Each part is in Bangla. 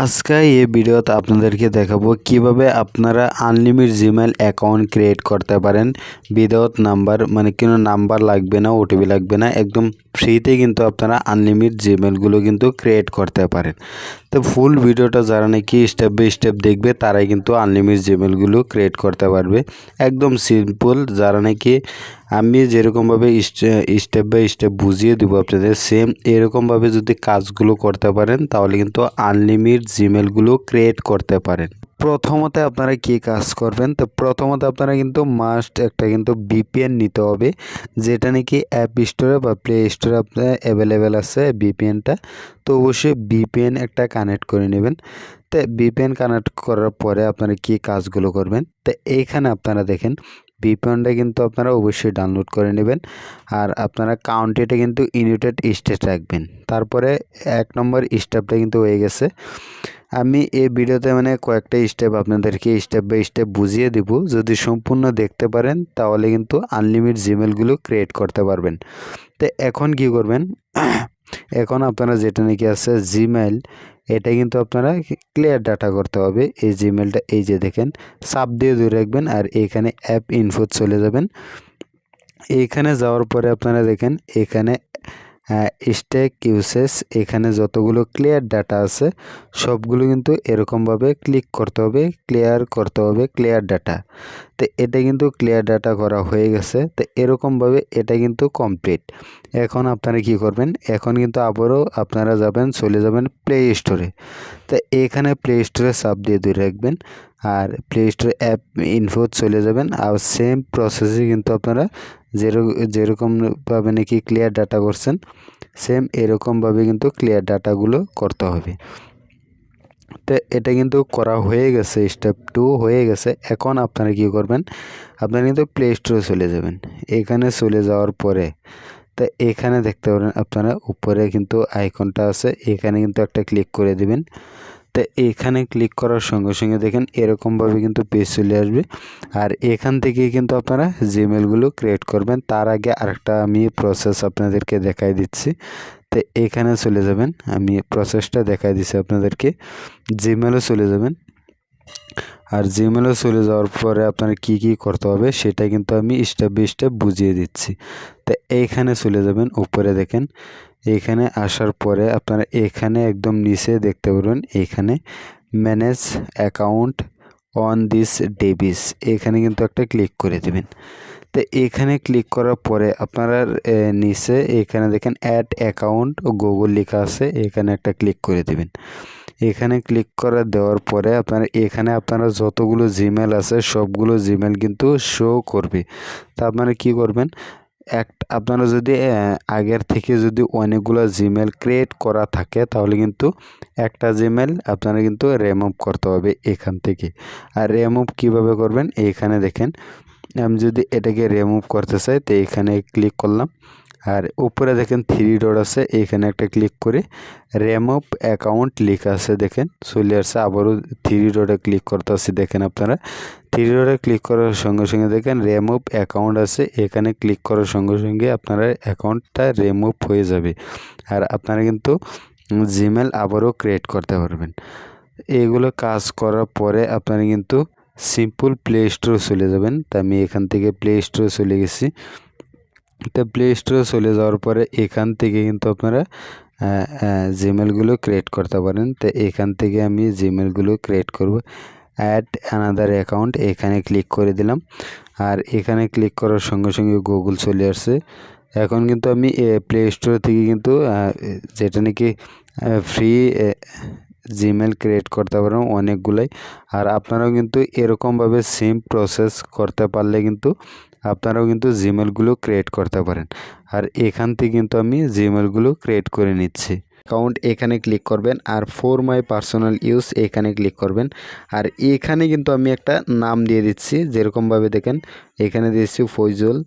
আজকে এই ভিডিওতে আপনাদেরকে দেখাবো কিভাবে আপনারা আনলিমিটেড জিমেইল অ্যাকাউন্ট ক্রিয়েট করতে পারেন উইদাউট নাম্বার, মানে কোনো নাম্বার লাগবে না, ওটিপি লাগবে না, একদম ফ্রিতে কিন্তু আপনারা আনলিমিটেড জিমেইলগুলো কিন্তু ক্রিয়েট করতে পারেন। তো ফুল ভিডিওটা যারা নাকি স্টেপ বাই স্টেপ দেখবে তারাই কিন্তু আনলিমিটেড জিমেইলগুলো ক্রিয়েট করতে পারবে। একদম সিম্পল, যারা নাকি আমি যেরকমভাবে স্টেপ বাই স্টেপ বুঝিয়ে দেবো আপনাদের, সেম এরকমভাবে যদি কাজগুলো করতে পারেন তাহলে কিন্তু আনলিমিটেড জিমেইলগুলো ক্রিয়েট করতে পারেন। প্রথমত আপনারা কি কাজ করবেন, তো প্রথমত আপনারা কিন্তু মাস্ট একটা কিন্তু ভিপিএন নিতে হবে, যেটা নাকি অ্যাপ স্টোরে বা প্লে স্টোরে আপনার অ্যাভেলেবেল আছে ভিপিএনটা। তো অবশ্যই ভিপিএন একটা কানেক্ট করে নেবেন। তো ভিপিএন কানেক্ট করার পরে আপনারা কি কাজগুলো করবেন, তো এইখানে আপনারা দেখেন ভিপিএনটা কিন্তু আপনারা অবশ্যই ডাউনলোড করে নেবেন। আর আপনারা কাউন্টিটা কিন্তু ইউনাইটেড স্টেট রাখবেন। তারপরে 1 নম্বর স্টেপটা কিন্তু হয়ে গেছে। আমি এই ভিডিওতে মানে কয়েকটা স্টেপ আপনাদেরকে স্টেপ বাই স্টেপ বুঝিয়ে দিব। যদি সম্পূর্ণ দেখতে পারেন তাহলে কিন্তু আনলিমিটেড জিমেইলগুলো ক্রিয়েট করতে পারবেন। তো এখন কি করবেন, এখন আপনারা যেটা নাকি আছে জিমেইল, এটা কিন্তু আপনারা ক্লিয়ার ডাটা করতে হবে। এই জিমেইলটা এই যে দেখেন সাব দিয়ে ধরে রাখবেন, আর এইখানে অ্যাপ ইনফো চলে যাবেন। এইখানে যাওয়ার পরে আপনারা দেখেন এখানে স্ট্যাক ইউসেজ, এখানে যতগুলো ক্লিয়ার ডাটা আছে সবগুলো কিন্তু এরকমভাবে ক্লিক করতে হবে, ক্লিয়ার করতে হবে ক্লিয়ার ডাটা। তো এটা কিন্তু ক্লিয়ার ডাটা করা হয়ে গেছে। তো এরকমভাবে এটা কিন্তু কমপ্লিট। এখন আপনারা কি করবেন, এখন কিন্তু আবারও আপনারা চলে যাবেন প্লে স্টোরে। তো এখানে প্লে স্টোরে সাব দিয়ে ধরে রাখবেন, আর প্লে স্টোরে অ্যাপ ইনফো চলে যাবেন। আর সেম প্রসেসে কিন্তু আপনারা যেরকমভাবে নাকি ক্লিয়ার ডাটা করছেন, সেম এরকমভাবে কিন্তু ক্লিয়ার ডাটাগুলো করতে হবে। তো এটা কিন্তু করা হয়ে গেছে, স্টেপ 2 হয়ে গেছে। এখন আপনারা কি করবেন, আপনারা কিন্তু প্লে স্টোরে চলে যাবেন। এখানে চলে যাওয়ার পরে তো এখানে দেখতে পারেন আপনারা উপরে কিন্তু আইকনটা আছে, এখানে কিন্তু একটা ক্লিক করে দিবেন। তো এখানে ক্লিক করার সঙ্গে সঙ্গে দেখেন এরকমভাবে কিন্তু পেজ চলে আসবে। আর এখান থেকেই কিন্তু আপনারা জিমেইলগুলো ক্রিয়েট করবেন। তার আগে আরেকটা আমি প্রসেস আপনাদেরকে দেখাই দিচ্ছি। তো এখানে চলে যাবেন, আমি প্রসেসটা দেখাই দিচ্ছি আপনাদেরকে। জিমেইলে চলে যাবেন, আর জিমেইলে চলে যাওয়ার পরে আপনার কি কি করতে হবে সেটা কিন্তু আমি স্টেপ বাই স্টেপ বুঝিয়ে দিচ্ছি। তো এইখানে চলে যাবেন, উপরে দেখেন এখানে আসার পরে আপনারা এখানে একদম নিচে দেখতে পারবেন, এখানে manage account on this device, এখানে কিন্তু একটা ক্লিক করে দেবেন। তো এখানে ক্লিক করার পরে আপনারা নিচে এখানে দেখেন অ্যাড অ্যাকাউন্ট ও গুগল লেখা আছে, এখানে একটা ক্লিক করে দেবেন। এখানে ক্লিক করে দেওয়ার পরে আপনারা যতগুলো জিমেল আছে সবগুলো জিমেল কিন্তু শো করবে। তা আপনারা কি করবেন, আপনারা যদি আগের থেকে যদি অনেকগুলো জিমেল ক্রিয়েট করা থাকে তাহলে কিন্তু একটা জিমেল আপনারা কিন্তু রিমুভ করতে হবে এখান থেকে। আর রিমুভ কিভাবে করবেন, এখানে দেখেন আমি যদি এটাকে রিমুভ করতে চাই তো এখানে ক্লিক করলাম, আর উপরে দেখেন 3 ডট আছে, এখানে একটা ক্লিক করে রিমুভ অ্যাকাউন্ট লেখা আছে দেখেন চলে আসছে। আবারও 3 ডটে ক্লিক করতে আসছে, দেখেন আপনারা 3 ডটে ক্লিক করার সঙ্গে সঙ্গে দেখেন রিমুভ অ্যাকাউন্ট আছে, এখানে ক্লিক করার সঙ্গে সঙ্গে আপনারা অ্যাকাউন্টটা রিমুভ হয়ে যাবে। আর আপনারা কিন্তু জিমেল আবারও ক্রিয়েট করতে পারবেন। এগুলো কাজ করার পরে আপনারা কিন্তু সিম্পল প্লে স্টোরে চলে যাবেন। তা আমি এখান থেকে প্লে স্টোরে চলে গেছি। তো প্লে স্টোরে চলে যাওয়ার পরে এখান থেকে কিন্তু আপনারা জিমেলগুলো ক্রিয়েট করতে পারেন। তো এখান থেকে আমি জিমেলগুলো ক্রিয়েট করব। অ্যাড অ্যানাদার অ্যাকাউন্ট, এখানে ক্লিক করে দিলাম। আর এখানে ক্লিক করার সঙ্গে সঙ্গে গুগল চলে আসছে। এখন কিন্তু আমি প্লে স্টোর থেকে কিন্তু যেটা নাকি ফ্রি জিমেল ক্রিয়েট করতে পারেন অনেকগুলাই। আর আপনারাও কিন্তু এরকমভাবে সেম প্রসেস করতে পারলে কিন্তু আপনারাও কিন্তু জিমেলগুলো ক্রিয়েট করতে পারেন। আর এখান থেকে কিন্তু আমি জিমেলগুলো ক্রিয়েট করে নিচ্ছি। অ্যাকাউন্ট এখানে ক্লিক করবেন, আর ফর মাই পার্সোনাল ইউজ এখানে ক্লিক করবেন। আর এখানে কিন্তু আমি একটা নাম দিয়ে দিচ্ছি, যেরকমভাবে দেখেন এখানে দিয়েছি ফয়জুল।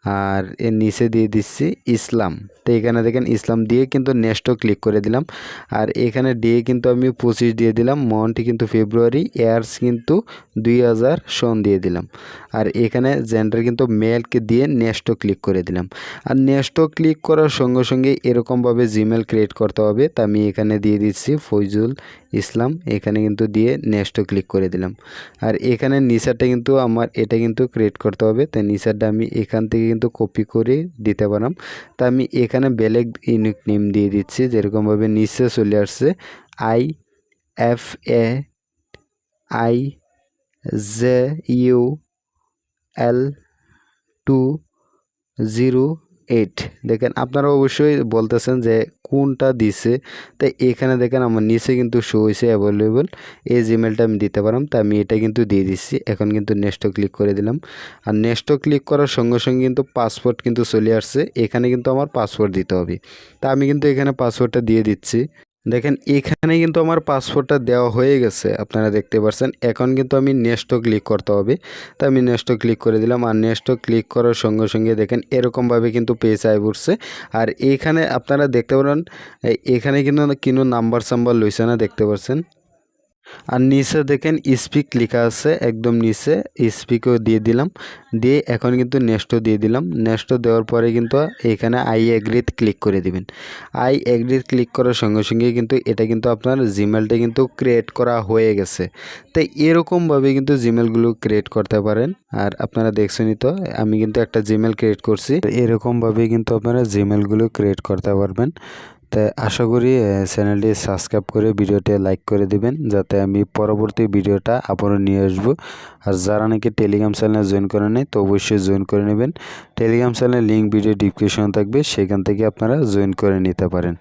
আর এর নিচে দিয়ে দিচ্ছি ইসলাম। তো এখানে দেখেন ইসলাম দিয়ে কিন্তু নেক্সটও ক্লিক করে দিলাম। আর এখানে ডে কিন্তু আমি 25 দিয়ে দিলাম, মান্থ কিন্তু ফেব্রুয়ারি, ইয়ার্স কিন্তু 2000 সন দিয়ে দিলাম। আর এখানে জেন্ডার কিন্তু মেলকে দিয়ে নেক্সটও ক্লিক করে দিলাম। আর নেক্সটও ক্লিক করার সঙ্গে সঙ্গে এরকমভাবে জিমেল ক্রিয়েট করতে হবে। তা আমি এখানে দিয়ে দিচ্ছি ফয়জুল ইসলাম, এখানে কিন্তু দিয়ে নেক্সটও ক্লিক করে দিলাম। আর এখানে নিচারটা কিন্তু আমার এটা কিন্তু ক্রিয়েট করতে হবে। তাই নিচারটা আমি এখান থেকে কিন্তু কপি করে দিতে পারলাম। তা আমি এখানে বেলেগ ইউনিক নেম দিয়ে দিচ্ছি, যেরকমভাবে নিচে চলে আসছে IFAIJUL208। দেখেন আপনারা অবশ্যই বলতেছেন যে কোনটা দিছে। তাই এখানে দেখেন আমার নিচে কিন্তু শো হয়েছে অ্যাভেলেবল, এই জিমেলটা আমি দিতে পারলাম। তা আমি এটা কিন্তু দিয়ে দিচ্ছি। এখন কিন্তু নেক্সটও ক্লিক করে দিলাম। আর নেক্সটও ক্লিক করার সঙ্গে সঙ্গে কিন্তু পাসওয়ার্ড কিন্তু চলে আসছে। এখানে কিন্তু আমার পাসওয়ার্ড দিতে হবে। তা আমি কিন্তু এখানে পাসওয়ার্ডটা দিয়ে দিচ্ছি। দেখেন এখানে কিন্তু আমার পাসওয়ার্ডটা দেওয়া হয়ে গেছে, আপনারা দেখতে পাচ্ছেন। এখন কিন্তু আমি নেক্সটও ক্লিক করতে হবে। তা আমি নেক্সটও ক্লিক করে দিলাম। আর নেক্সটও ক্লিক করার সঙ্গে সঙ্গে দেখেন এরকমভাবে কিন্তু পেজ আই পড়ছে। আর এইখানে আপনারা দেখতে পারেন এখানে কিন্তু নাম্বার সাম্বার লইছে না, দেখতে পাচ্ছেন। আর নিচে দেখেন স্পিক লেখা আছে, একদম নিচে স্পিকও দিয়ে দিলাম। দিয়ে এখন কিন্তু নেক্সটও দিয়ে দিলাম। নেক্সটও দেওয়ার পরে কিন্তু এখানে আই এগ্রিত ক্লিক করে দিবেন। আই এগ্রিত ক্লিক করার সঙ্গে সঙ্গে কিন্তু এটা কিন্তু আপনার জিমেলটা কিন্তু ক্রিয়েট করা হয়ে গেছে। তাই এরকমভাবে কিন্তু জিমেলগুলো ক্রিয়েট করতে পারেন। আর আপনারা দেখছেনই তো আমি কিন্তু একটা জিমেল ক্রিয়েট করছি। এরকমভাবে কিন্তু আপনারা জিমেলগুলো ক্রিয়েট করতে পারবেন। তাই আশা করি চ্যানেলটি সাবস্ক্রাইব করে ভিডিওটি লাইক করে দিবেন, যাতে আমি পরবর্তী ভিডিওটা আবারও নিয়ে আসবো। আর যারা নাকি টেলিগ্রাম চ্যানেলে জয়েন করে নেই তো অবশ্যই জয়েন করে নেবেন। টেলিগ্রাম চ্যানেলের লিঙ্ক ভিডিও ডিসক্রিপশনে থাকবে, সেখান থেকে আপনারা জয়েন করে নিতে পারেন।